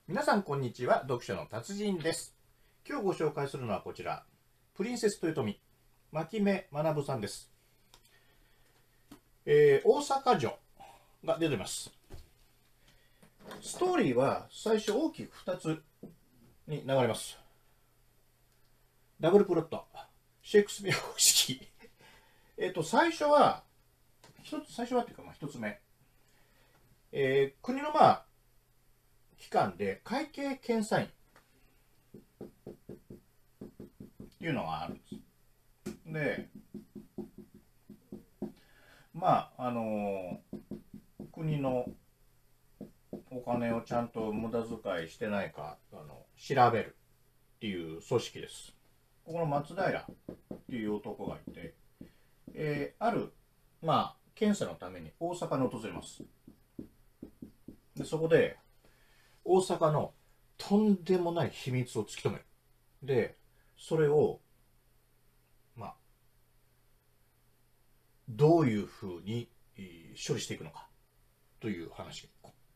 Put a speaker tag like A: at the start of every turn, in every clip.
A: 皆さんこんにちは。読書の達人です。今日ご紹介するのはこちら、プリンセス豊臣牧目学さんです。大阪城が出てます。ストーリーは最初大きく2つに流れます。ダブルプロット、シェイクスピア方式。最初はっていうか1つ目、国の機関で会計検査院っていうのがあるんです。で、国のお金をちゃんと無駄遣いしてないか調べるっていう組織です。ここの松平っていう男がいて、ある検査のために大阪に訪れます。でそこで大阪のとんでもない秘密を突き止める。でそれをどういうふうに処理していくのかという話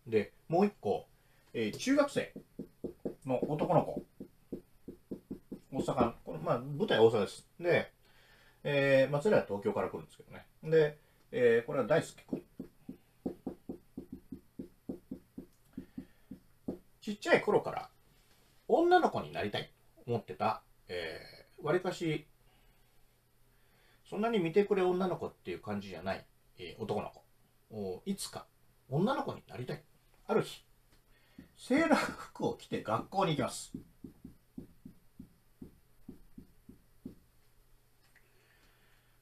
A: で、もう一個、中学生の男の子、大阪、これ舞台大阪です。で、松平は東京から来るんですけどね。で、これは大輔君。ちっちゃい頃から女の子になりたいと思ってた、わりかしそんなに見てくれ女の子っていう感じじゃない、男の子。いつか女の子になりたい。ある日、セーラー服を着て学校に行きます。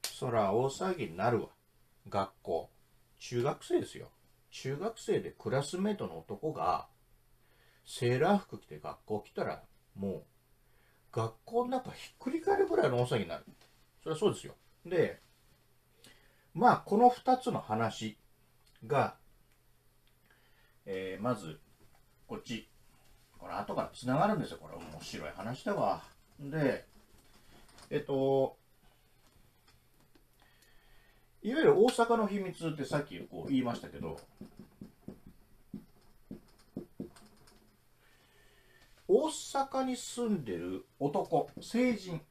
A: そら大騒ぎになるわ。学校。中学生ですよ。中学生でクラスメートの男がセーラー服着て学校来たら、もう学校の中ひっくり返るぐらいの大騒ぎになる。それはそうですよ。で、この2つの話が、まずこっち、これ後からつながるんですよ。これ面白い話だわ。で、いわゆる大阪の秘密ってさっきこう言いましたけど、大阪に住んでる男、成人、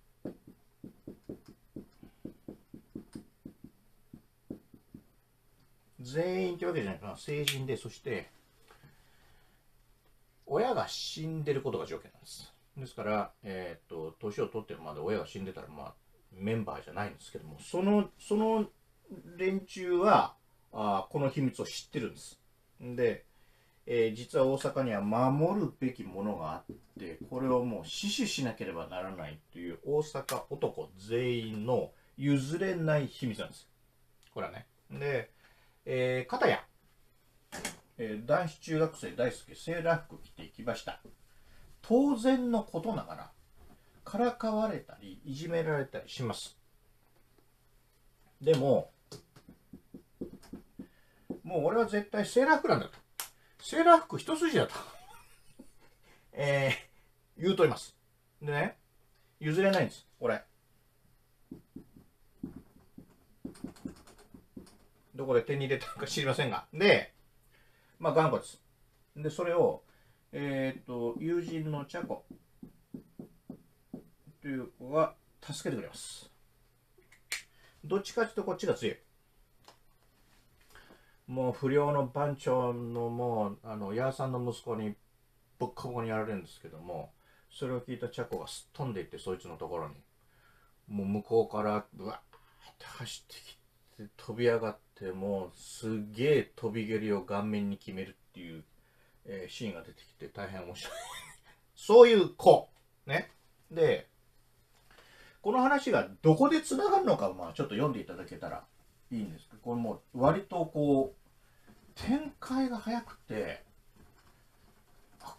A: 全員というわけじゃないかな、成人で、そして親が死んでることが条件なんです。ですから、年を取ってるまで親が死んでたら、メンバーじゃないんですけども、その連中はこの秘密を知ってるんです。で、実は大阪には守るべきものがあって、これをもう死守しなければならないという大阪男全員の譲れない秘密なんです。これはね。で、片や、男子中学生大輔セーラー服着ていきました。当然のことながらからかわれたりいじめられたりします。でももう俺は絶対セーラー服なんだと、セーラー服一筋だと言うとります。でね、譲れないんです。これどこで手に入れたか知りませんが、で頑固です。でそれを友人のチャコという子が助けてくれます。どっちかっていうとこっちが強い。もう不良の番長のヤーさんの息子にボッコボコにやられるんですけども、それを聞いたチャコがすっ飛んでいって、そいつのところにもう向こうからブワーって走ってきて飛び上がって、もうすげえ飛び蹴りを顔面に決めるっていう、シーンが出てきて大変面白いそういう子ね。でこの話がどこでつながるのか、ちょっと読んでいただけたらいいんですけど、これもう割とこう展開が早くて、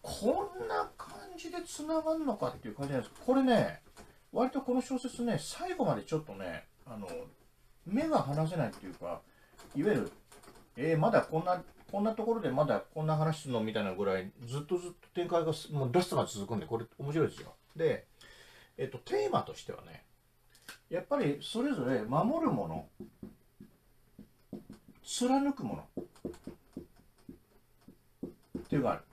A: こんな感じでつながるのかっていう感じなんですけど、これね、割とこの小説ね、最後までちょっとね、目が離せないっていうか、いわゆる、まだこんなところでまだこんな話するのみたいなぐらい、ずっと展開がもうラストが続くんで、これ面白いですよ。で、テーマとしてはね、やっぱりそれぞれ守るもの、貫くものっていうのがある。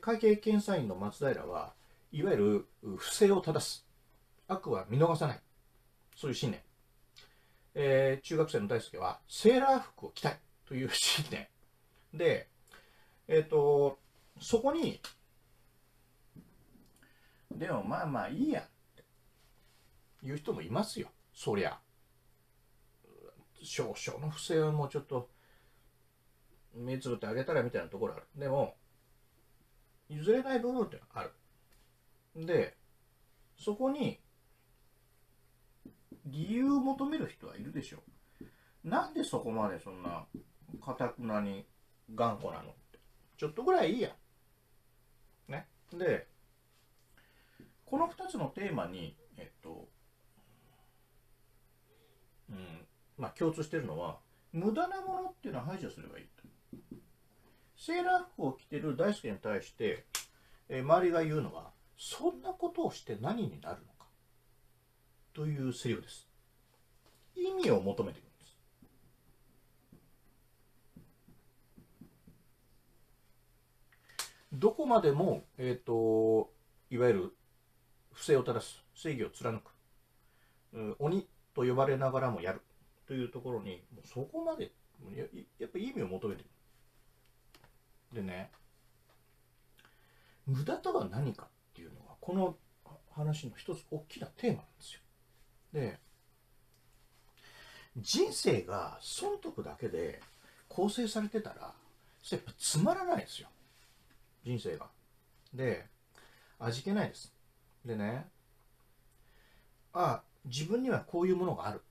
A: 会計検査院の松平はいわゆる不正を正す、悪は見逃さない、そういう信念。中学生の大輔はセーラー服を着たいという信念で、そこにでもまあまあいいやっていう人もいますよ。そりゃ少々の不正はもうちょっと目つぶってあげたらみたいなところある。でも譲れない部分ってのはある。でそこに理由を求める人はいるでしょう。なんでそこまでそんなかたくなに頑固なのって、ちょっとぐらいいいやね。でこの2つのテーマにまあ共通しているのは、無駄なものっていうのは排除すればいいと。セーラー服を着てる大輔に対して、周りが言うのは、そんなことをして何になるのかというセリフです。意味を求めているんです。どこまでも、いわゆる不正を正す、正義を貫く、鬼と呼ばれながらもやるというところに、もうそこまでやっぱり意味を求めている。でね、無駄とは何かっていうのがこの話の一つ大きなテーマなんですよ。で、人生が損得だけで構成されてたら、やっぱつまらないですよ、人生が。で、味気ないです。でね、自分にはこういうものがある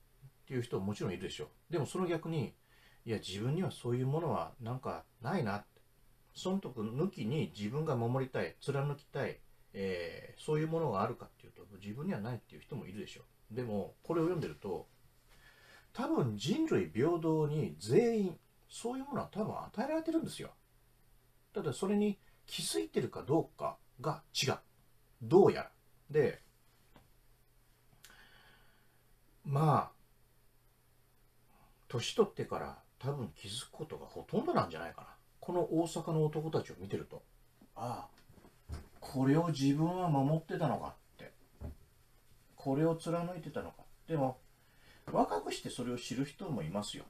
A: っていう人ももちろんいるでしょう。でもその逆に、いや自分にはそういうものはなんかないなって、損得抜きに自分が守りたい、貫きたい、そういうものがあるかっていうと自分にはないっていう人もいるでしょう。でもこれを読んでると、多分人類平等に全員そういうものは多分与えられてるんですよ。ただそれに気づいてるかどうかが違う、どうやら。でまあ年取ってから多分気づくことがほとんどなんじゃないかな。この大阪の男たちを見てると、これを自分は守ってたのかって、これを貫いてたのか。でも若くしてそれを知る人もいますよ。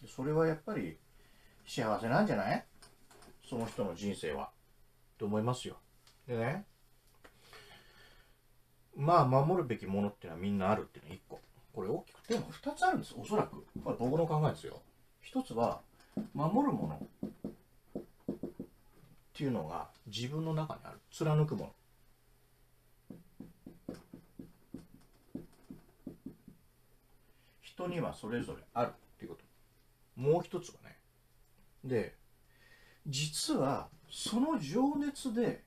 A: それはやっぱり幸せなんじゃない、その人の人生はと思いますよ。でね、まあ守るべきものっていうのはみんなあるっていうのは1個、これ大きくテーマ2つあるんです、おそらく。これ僕の考えですよ。1つは守るものっていうのが自分の中にある、貫くもの。人にはそれぞれあるっていうこと。もう一つはね、で実はその情熱で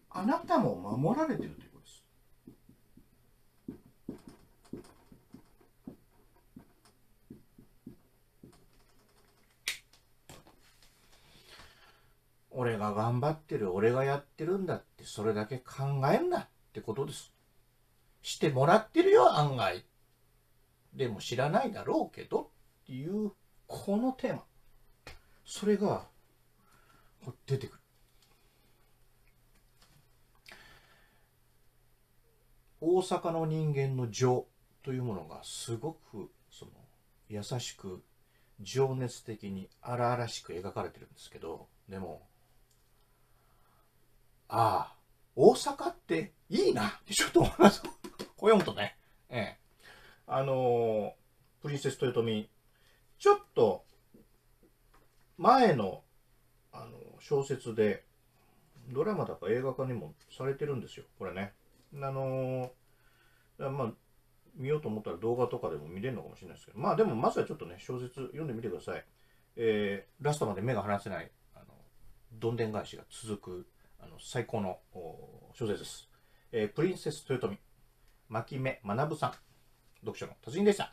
A: あなたも守られてるということです。俺が頑張ってる、俺がやってるんだって、それだけ考えんなってことです。してもらってるよ案外。でも知らないだろうけどっていうこのテーマ、それが出てくる。大阪の人間の情というものがすごく優しく情熱的に荒々しく描かれてるんですけど、でも大阪っていいなってちょっと思います。こう読むとね、プリンセス豊臣、ちょっと前の小説でドラマだか映画化にもされてるんですよ、これね。まあ見ようと思ったら動画とかでも見れるのかもしれないですけど、でもまずはちょっとね、小説読んでみてください。ラストまで目が離せないどんでん返しが続く最高の小説です。プリンセス豊臣、牧目学さん、読書の達人でした。